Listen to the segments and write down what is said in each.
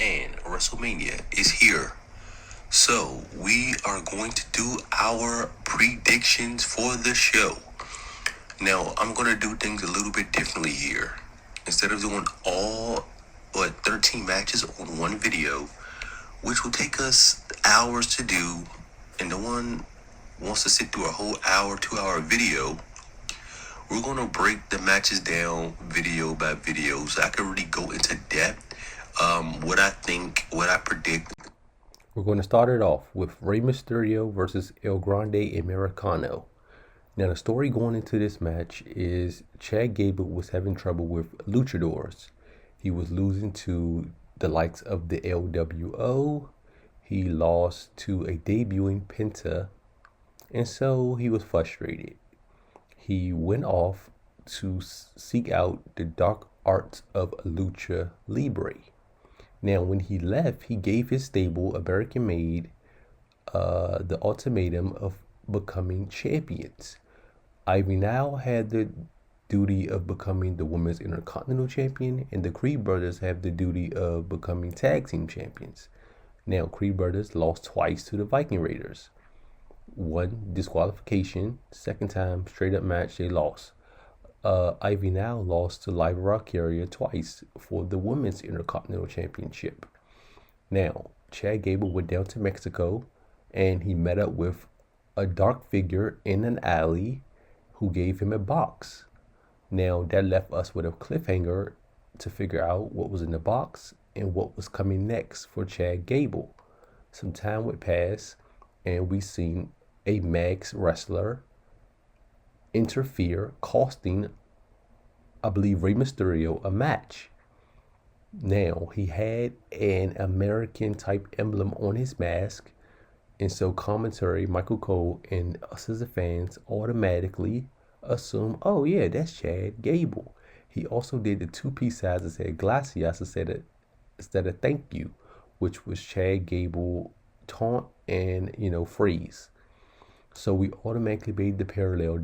and Wrestlemania is here. So, we are going to do our predictions for the show. Now, I'm going to do things a little bit differently here. Instead of doing all 13 matches on one video, which will take us hours to do, and no one wants to sit through a whole hour, 2 hour video, we're going to break the matches down video by video so I can really go into depth what I think, what I predict. We're going to start it off with Rey Mysterio versus El Grande Americano. Now, the story going into this match is Chad Gable was having trouble with luchadors. He was losing to the likes of the LWO. He lost to a debuting Penta, and so he was frustrated. He went off to seek out the dark arts of lucha libre. Now, when he left, he gave his stable, American Made, the ultimatum of becoming champions. Ivy now had the duty of becoming the Women's Intercontinental Champion, and the Creed Brothers have the duty of becoming Tag Team Champions. Now, Creed Brothers lost twice to the Viking Raiders. One disqualification, second time straight up match they lost. Ivy now lost to Live Rock Carrier twice for the Women's Intercontinental Championship. Now, Chad Gable went down to Mexico and he met up with a dark figure in an alley who gave him a box. Now, that left us with a cliffhanger to figure out what was in the box and what was coming next for Chad Gable. Some time would pass and we seen a Max wrestler interfere, costing, I believe, Rey Mysterio a match. Now, he had an American type emblem on his mask, and so commentary, Michael Cole, and us as the fans automatically assume, oh yeah, that's Chad Gable. He also did the 2-piece signs that said Glacias instead of thank you, which was Chad Gable taunt and, freeze. So we automatically made the parallel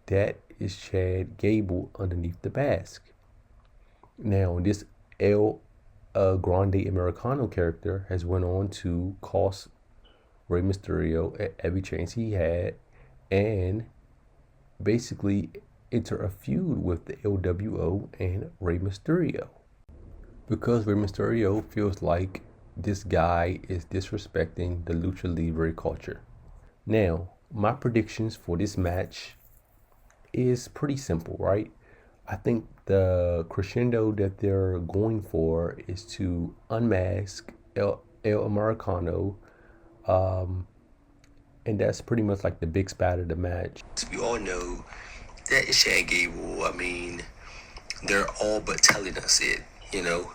that is Chad Gable underneath the mask. Now, this El Grande Americano character has went on to cost Rey Mysterio at every chance he had and basically enter a feud with the LWO and Rey Mysterio. Because Rey Mysterio feels like this guy is disrespecting the lucha libre culture. Now, my predictions for this match is pretty simple, right? I think the crescendo that they're going for is to unmask El Americano, and that's pretty much like the big spat of the match. We all know that is Chad Gable. I mean, they're all but telling us it.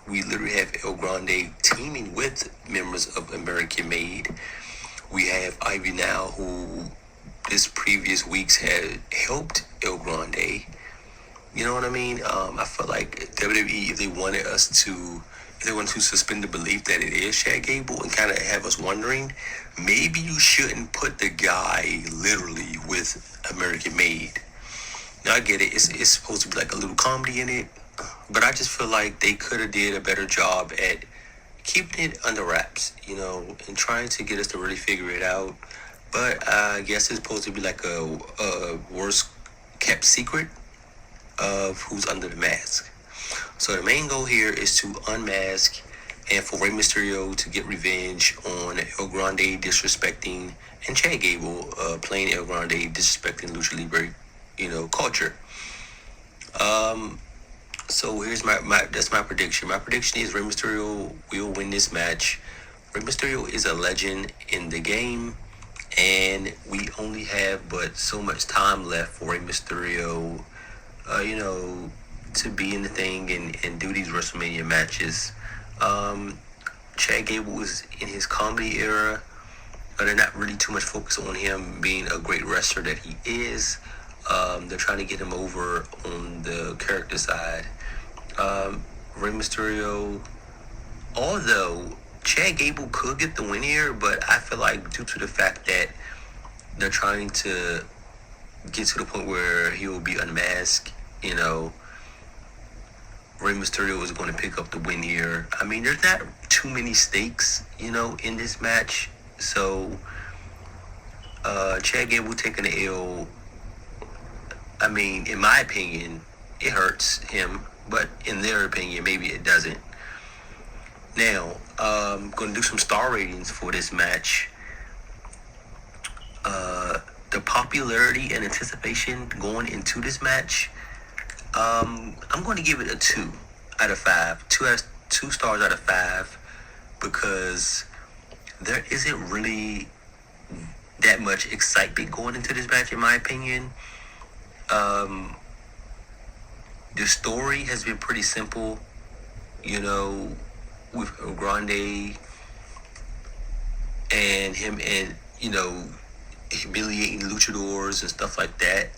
We literally have El Grande teaming with members of American Made. We have Ivy now, who this previous weeks had helped El Grande. You know what I mean? I felt like WWE, if they wanted to suspend the belief that it is Chad Gable and kind of have us wondering, maybe you shouldn't put the guy literally with American Made. Now, I get it. It's supposed to be like a little comedy in it, but I just feel like they could have did a better job at keeping it under wraps, and trying to get us to really figure it out. But I guess it's supposed to be like a worst kept secret of who's under the mask. So the main goal here is to unmask and for Rey Mysterio to get revenge on El Grande disrespecting and Chad Gable playing El Grande disrespecting lucha libre, culture. So here's that's my prediction. My prediction is Rey Mysterio will win this match. Rey Mysterio is a legend in the game, and we only have but so much time left for Rey Mysterio, to be in the thing and do these WrestleMania matches. Chad Gable was in his comedy era, but they're not really too much focused on him being a great wrestler that he is. They're trying to get him over on the character side. Rey Mysterio, although Chad Gable could get the win here, but I feel like due to the fact that they're trying to get to the point where he will be unmasked, Rey Mysterio is going to pick up the win here. I mean, there's not too many stakes, in this match. So, Chad Gable taking the L, I mean, in my opinion, it hurts him. But in their opinion, maybe it doesn't. Now, I'm going to do some star ratings for this match. The popularity and anticipation going into this match, I'm going to give it a 2 out of 5. 2 stars out of 5, because there isn't really that much excitement going into this match, in my opinion. The story has been pretty simple, with Grande and him, and humiliating luchadors and stuff like that.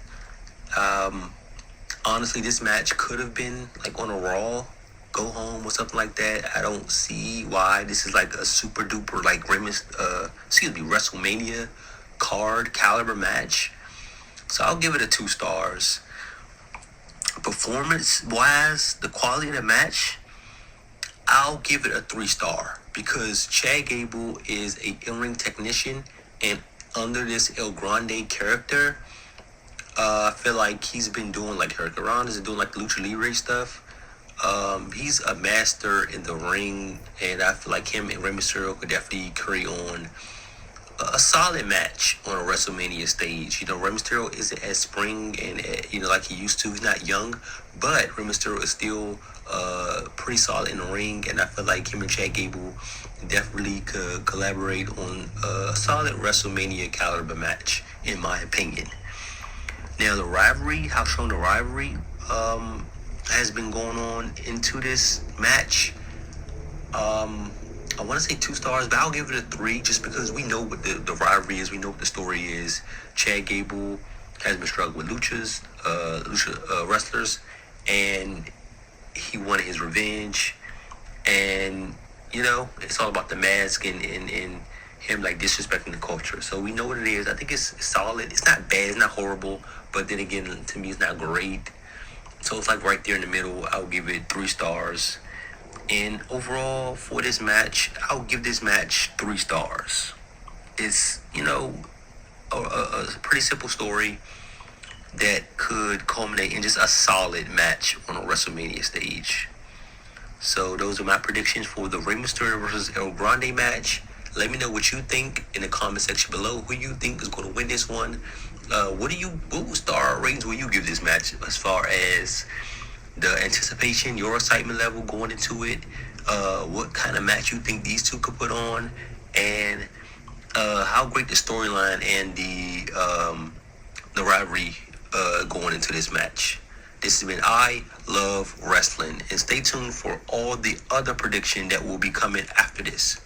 Honestly, this match could have been like on a Raw go home or something like that. I don't see why this is like a super duper like WrestleMania card caliber match. So I'll give it a 2 stars. Performance wise, the quality of the match, I'll give it a 3 star, because Chad Gable is a in-ring technician, and under this El Grande character, I feel like he's been doing like Hurricane is doing like Lucha Libre stuff. He's a master in the ring, and I feel like him and Rey Mysterio could definitely carry on a solid match on a WrestleMania stage. Rey Mysterio isn't as spring and like he used to. He's not young, but Rey Mysterio is still pretty solid in the ring, and I feel like him and Chad Gable definitely could collaborate on a solid WrestleMania caliber match, in my opinion. Now, the rivalry, how strong the rivalry has been going on into this match. I want to say 2 stars, but I'll give it a 3, just because we know what the rivalry is. We know what the story is. Chad Gable has been struggling with lucha wrestlers, and he wanted his revenge. And, it's all about the mask and him like disrespecting the culture. So we know what it is. I think it's solid. It's not bad. It's not horrible. But then again, to me, it's not great. So it's like right there in the middle. I'll give it 3 stars. And overall, for this match, I'll give this match 3 stars. It's, a pretty simple story that could culminate in just a solid match on a WrestleMania stage. So those are my predictions for the Rey Mysterio versus El Grande match. Let me know what you think in the comment section below. Who you think is going to win this one? What star ratings will you give this match, as far as the anticipation, your excitement level going into it? What kind of match you think these two could put on, and how great the storyline and the rivalry going into this match. This has been I Love Wrestling, and stay tuned for all the other prediction that will be coming after this.